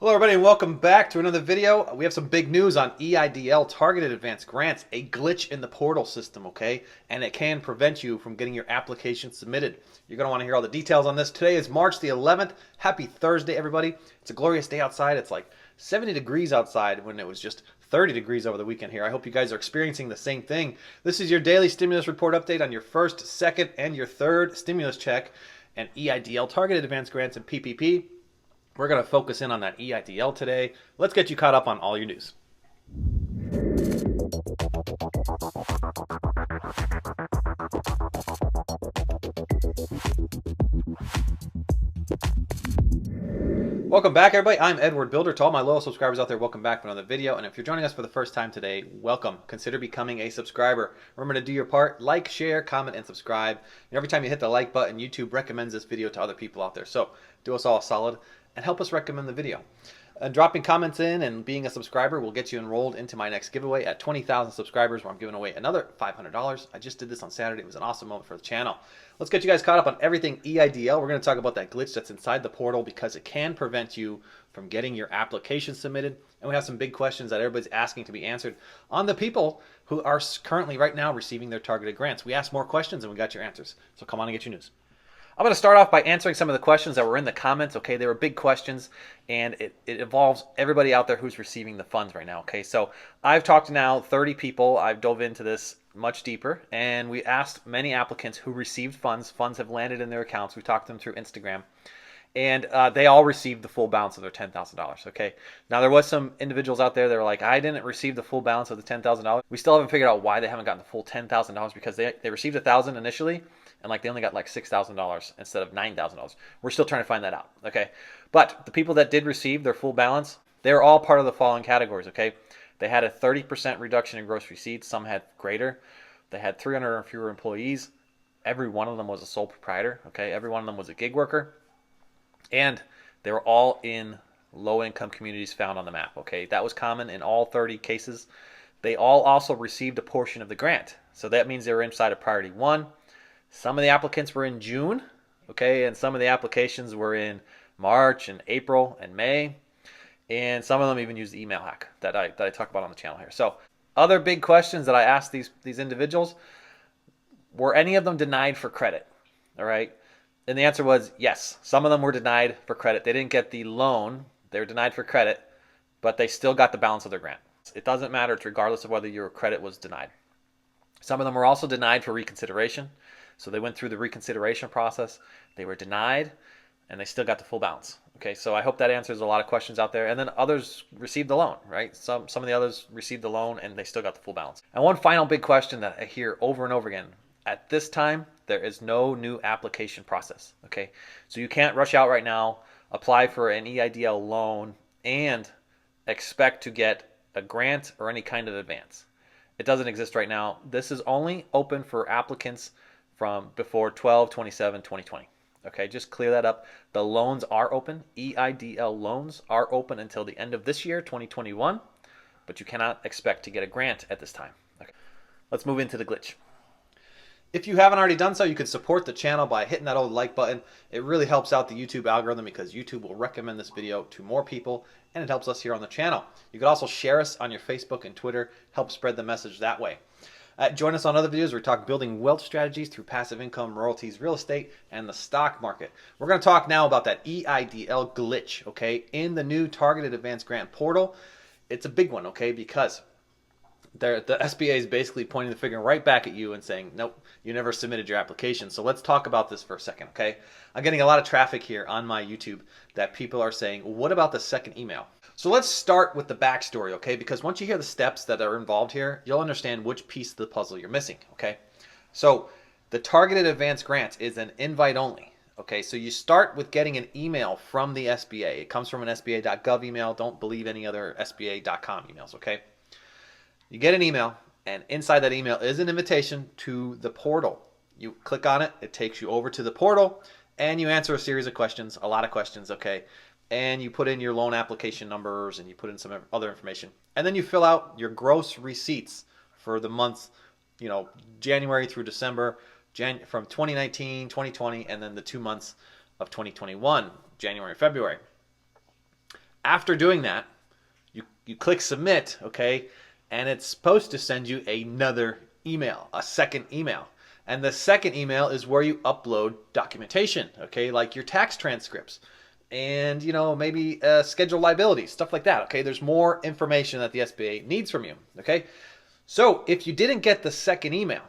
Hello everybody and welcome back to another video. We have some big news on EIDL, Targeted Advanced Grants, a glitch in the portal system, okay? And it can prevent you from getting your application submitted. You're going to want to hear all the details on this. Today is March the 11th. Happy Thursday, everybody. It's a glorious day outside. It's like 70 degrees outside when it was just 30 degrees over the weekend here. I hope you guys are experiencing the same thing. This is your daily stimulus report update on your first, second, and your third stimulus check and EIDL, Targeted Advanced Grants, and PPP. We're going to focus in on that EIDL today. Let's get you caught up on all your news. Welcome back, everybody. I'm Edward Bilder. To all my loyal subscribers out there, welcome back to another video. And if you're joining us for the first time today, welcome. Consider becoming a subscriber. Remember to do your part. Like, share, comment, and subscribe. And every time you hit the like button, YouTube recommends this video to other people out there. So do us all a solid and help us recommend the video. Dropping comments in and being a subscriber will get you enrolled into my next giveaway at 20,000 subscribers, where I'm giving away another $500. I just did this on Saturday. It was an awesome moment for the channel. Let's get you guys caught up on everything EIDL. We're going to talk about that glitch that's inside the portal because it can prevent you from getting your application submitted. And we have some big questions that everybody's asking to be answered on the people who are currently right now receiving their targeted grants. We asked more questions and we got your answers. So come on and get your news. I'm going to start off by answering some of the questions that were in the comments. Okay, they were big questions, and it involves everybody out there who's receiving the funds right now. Okay, so I've talked to now 30 people. I've dove into this much deeper, and we asked many applicants who received funds. Funds have landed in their accounts. We talked to them through Instagram, and they all received the full balance of their $10,000. Okay, now there was some individuals out there that were like, I didn't receive the full balance of the $10,000. We still haven't figured out why they haven't gotten the full $10,000 because they received $1,000 initially, and like they only got like $6,000 instead of $9,000. We're still trying to find that out, okay? But the people that did receive their full balance, they're all part of the following categories, okay? They had a 30% reduction in gross receipts. Some had greater. They had 300 or fewer employees. Every one of them was a sole proprietor, okay? Every one of them was a gig worker. And they were all in low-income communities found on the map, okay? That was common in all 30 cases. They all also received a portion of the grant. So that means they were inside of Priority 1. Some of the applicants were in June, okay, and some of the applications were in March and April and May, and some of them even used the email hack that I talk about on the channel here. So other big questions that I asked these individuals, were any of them denied for credit, all right? And the answer was yes. Some of them were denied for credit. They didn't get the loan. They were denied for credit, but they still got the balance of their grant. It doesn't matter. It's regardless of whether your credit was denied. Some of them were also denied for reconsideration. So they went through the reconsideration process. They were denied, and they still got the full balance. Okay, so I hope that answers a lot of questions out there. And then others received the loan, right? Some of the others received the loan, and they still got the full balance. And one final big question that I hear over and over again. At this time, there is no new application process, okay? So you can't rush out right now, apply for an EIDL loan, and expect to get a grant or any kind of advance. It doesn't exist right now. This is only open for applicants from before 12/27/2020. Okay, just clear that up. The loans are open. EIDL loans are open until the end of this year, 2021, but you cannot expect to get a grant at this time. Okay, let's move into the glitch. If you haven't already done so, you can support the channel by hitting that old like button. It really helps out the YouTube algorithm because YouTube will recommend this video to more people, and it helps us here on the channel. You can also share us on your Facebook and Twitter, help spread the message that way. Join us on other videos where we talk building wealth strategies through passive income, royalties, real estate, and the stock market. We're going to talk now about that EIDL glitch, okay, in the new Targeted Advanced Grant portal. It's a big one, okay, because the SBA is basically pointing the finger right back at you and saying, nope, you never submitted your application. So let's talk about this for a second, okay? I'm getting a lot of traffic here on my YouTube that people are saying, what about the second email? So let's start with the backstory, okay? Because once you hear the steps that are involved here, you'll understand which piece of the puzzle you're missing, okay? So the Targeted Advanced Grant is an invite only, okay? So you start with getting an email from the SBA. It comes from an SBA.gov email. Don't believe any other SBA.com emails, okay? You get an email, and inside that email is an invitation to the portal. You click on it, it takes you over to the portal, and you answer a series of questions, a lot of questions, okay? And you put in your loan application numbers, and you put in some other information. And then you fill out your gross receipts for the months, you know, January through December, from 2019, 2020, and then the 2 months of 2021, January and February. After doing that, you click submit, okay, and it's supposed to send you another email, a second email. And the second email is where you upload documentation, okay, like your tax transcripts and, you know, maybe schedule liabilities, stuff like that, okay? There's more information that the SBA needs from you, okay? So if you didn't get the second email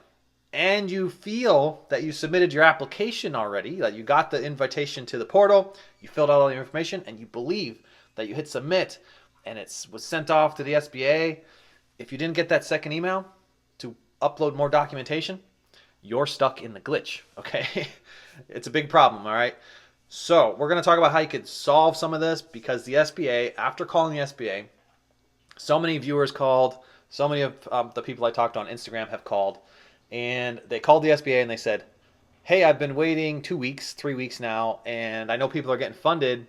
and you feel that you submitted your application already, that you got the invitation to the portal, you filled out all the information, and you believe that you hit submit and it was sent off to the SBA, if you didn't get that second email to upload more documentation, you're stuck in the glitch, okay? It's a big problem, all right? So we're going to talk about how you could solve some of this, because the SBA, after calling the SBA, so many viewers called, so many of the people I talked to on Instagram have called, and they called the SBA and they said, hey, I've been waiting 2 weeks, 3 weeks now, and I know people are getting funded.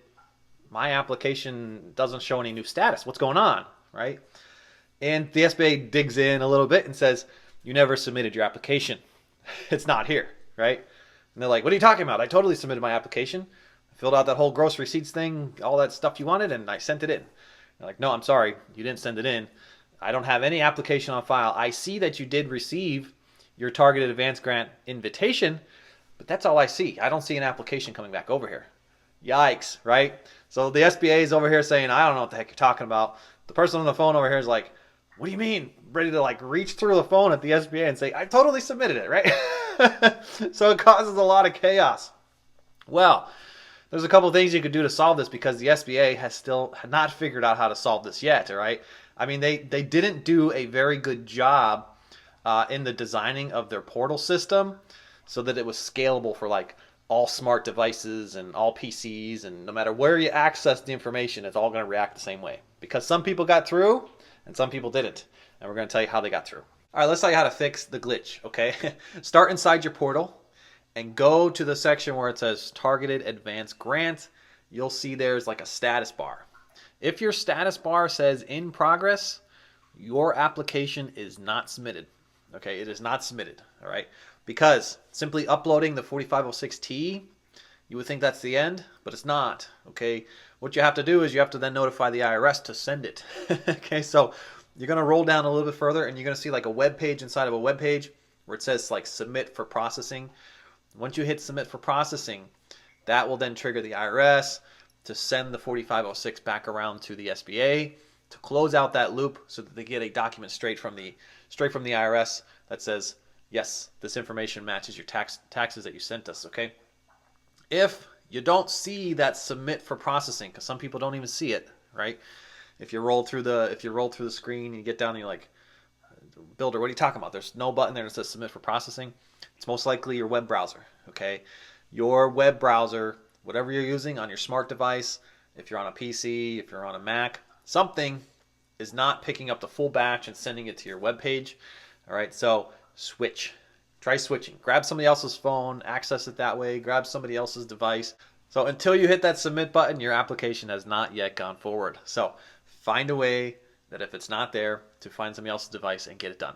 My application doesn't show any new status. What's going on, right? And the SBA digs in a little bit and says, you never submitted your application. It's not here, right? And they're like, what are you talking about? I totally submitted my application. I filled out that whole gross receipts thing, all that stuff you wanted, and I sent it in. They're like, no, I'm sorry, you didn't send it in. I don't have any application on file. I see that you did receive your targeted advance grant invitation, but that's all I see. I don't see an application coming back over here. Yikes, right? So the SBA is over here saying, I don't know what the heck you're talking about. The person on the phone over here is like, what do you mean? Ready to like reach through the phone at the SBA and say, I totally submitted it, right? So it causes a lot of chaos. Well, there's a couple of things you could do to solve this, because the SBA has still not figured out how to solve this yet, all right? I mean, they didn't do a very good job in the designing of their portal system so that it was scalable for like all smart devices and all PCs, and no matter where you access the information, it's all going to react the same way, because some people got through and some people didn't. And we're going to tell you how they got through. All right, let's tell you how to fix the glitch, okay? Start inside your portal and go to the section where it says Targeted Advance Grant. You'll see there's like a status bar. If your status bar says in progress, your application is not submitted, okay? It is not submitted, all right? Because simply uploading the 4506T, you would think that's the end, but it's not, okay? What you have to do is you have to then notify the IRS to send it, okay? So you're going to roll down a little bit further, and you're going to see like a web page inside of a web page where it says like submit for processing. Once you hit submit for processing, that will then trigger the IRS to send the 4506 back around to the SBA to close out that loop, so that they get a document straight from the IRS that says, yes, this information matches your taxes that you sent us, okay? If you don't see that submit for processing, because some people don't even see it, right? If you roll through the screen and you get down and you're like, Bilder, what are you talking about? There's no button there that says submit for processing. It's most likely your web browser, okay? Your web browser, whatever you're using on your smart device, if you're on a PC, if you're on a Mac, something is not picking up the full batch and sending it to your web page. All right, so switch. Try switching. Grab somebody else's phone, access it that way, grab somebody else's device. So until you hit that submit button, your application has not yet gone forward. So find a way that if it's not there, to find somebody else's device and get it done.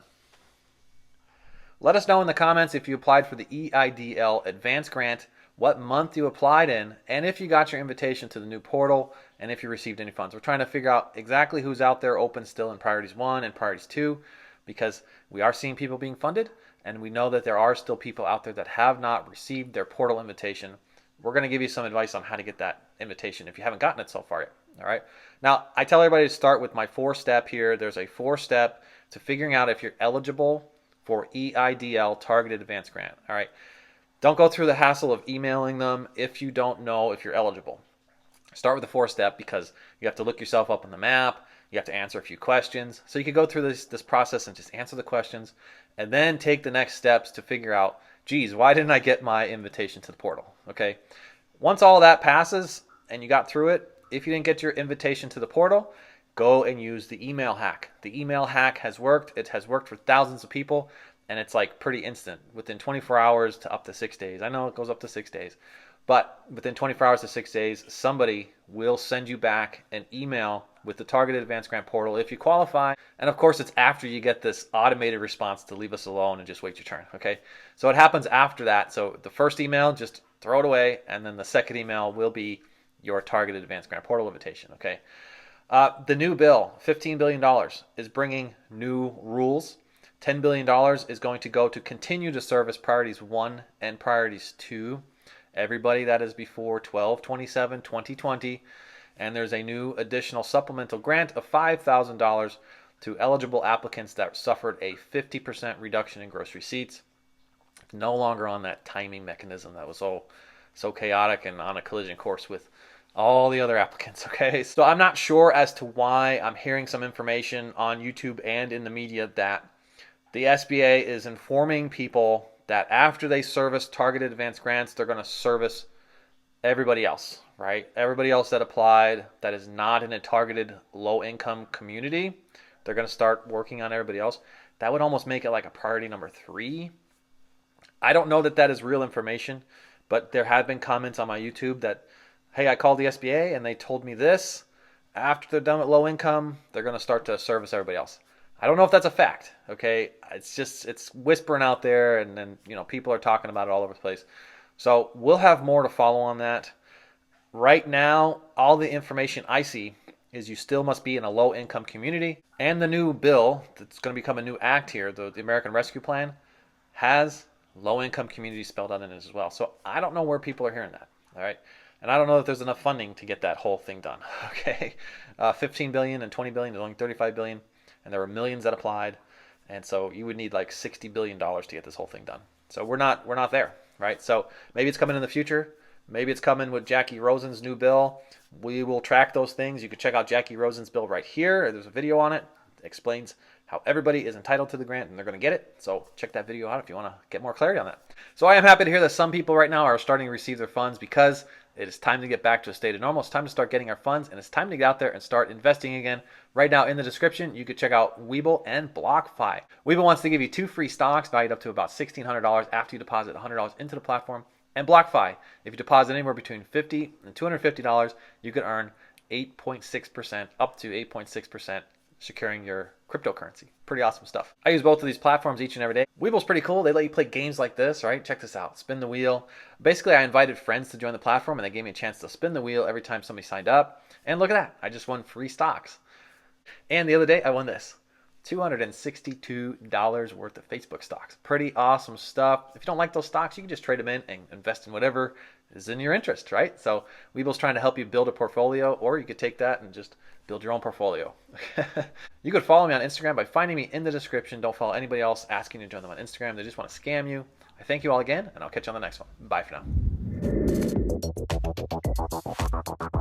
Let us know in the comments if you applied for the EIDL Advance Grant, what month you applied in, and if you got your invitation to the new portal, and if you received any funds. We're trying to figure out exactly who's out there open still in Priorities 1 and Priorities 2, because we are seeing people being funded, and we know that there are still people out there that have not received their portal invitation. We're going to give you some advice on how to get that invitation if you haven't gotten it so far yet. All right. Now, I tell everybody to start with my 4-step here. There's a 4-step to figuring out if you're eligible for EIDL Targeted Advance Grant. All right. Don't go through the hassle of emailing them if you don't know if you're eligible. Start with the 4-step, because you have to look yourself up on the map. You have to answer a few questions. So you can go through this process and just answer the questions, and then take the next steps to figure out, geez, why didn't I get my invitation to the portal? Okay. Once all that passes and you got through it, if you didn't get your invitation to the portal, go and use the email hack. The email hack has worked. It has worked for thousands of people, and it's like pretty instant. Within 24 hours to up to 6 days. I know it goes up to 6 days, but within 24 hours to 6 days, somebody will send you back an email with the Targeted Advance Grant portal if you qualify. And of course, it's after you get this automated response to leave us alone and just wait your turn, okay? So it happens after that. So the first email, just throw it away, and then the second email will be your targeted advanced grant portal invitation. Okay. The new bill, $15 billion, is bringing new rules. $10 billion is going to go to continue to service priorities 1 and priorities 2. Everybody that is before 12/27/2020. And there's a new additional supplemental grant of $5,000 to eligible applicants that suffered a 50% reduction in gross receipts. No longer on that timing mechanism that was so chaotic and on a collision course with all the other applicants. Okay, so I'm not sure as to why I'm hearing some information on YouTube and in the media that the SBA is informing people that after they service targeted advanced grants, they're going to service everybody else, right? Everybody else that applied that is not in a targeted low-income community, they're going to start working on everybody else. That would almost make it like a priority number 3. I don't know that that is real information, but there have been comments on my YouTube that, hey, I called the SBA and they told me this. After they're done with low income, they're going to start to service everybody else. I don't know if that's a fact, okay? It's whispering out there, and then, people are talking about it all over the place. So we'll have more to follow on that. Right now, all the information I see is you still must be in a low-income community. And the new bill that's going to become a new act here, the American Rescue Plan, has low-income communities spelled out in it as well. So I don't know where people are hearing that, all right? And I don't know if there's enough funding to get that whole thing done, okay? $15 billion and $20 billion, there's only $35 billion. And there were millions that applied, and so you would need like $60 billion to get this whole thing done. So we're not there, right? So maybe it's coming in the future. Maybe it's coming with Jackie Rosen's new bill. We will track those things. You can check out Jackie Rosen's bill right here. There's a video on it. It explains how everybody is entitled to the grant and they're going to get it. So check that video out if you want to get more clarity on that. So I am happy to hear that some people right now are starting to receive their funds because it is time to get back to a state of normal. It's time to start getting our funds, and it's time to get out there and start investing again. Right now in the description, you can check out Webull and BlockFi. Webull wants to give you 2 free stocks valued up to about $1,600 after you deposit $100 into the platform. And BlockFi, if you deposit anywhere between $50 and $250, you can earn 8.6%, up to 8.6%, securing your cryptocurrency. Pretty awesome stuff. I use both of these platforms each and every day. Webull's pretty cool. They let you play games like this, right? Check this out. Spin the wheel. Basically, I invited friends to join the platform, and they gave me a chance to spin the wheel every time somebody signed up. And look at that. I just won free stocks. And the other day, I won this. $262 worth of Facebook stocks. Pretty awesome stuff. If you don't like those stocks, you can just trade them in and invest in whatever is in your interest, right? So Webull's trying to help you build a portfolio, or you could take that and just build your own portfolio. You could follow me on Instagram by finding me in the description. Don't follow anybody else asking you to join them on Instagram. They just want to scam you. I thank you all again, and I'll catch you on the next one. Bye for now.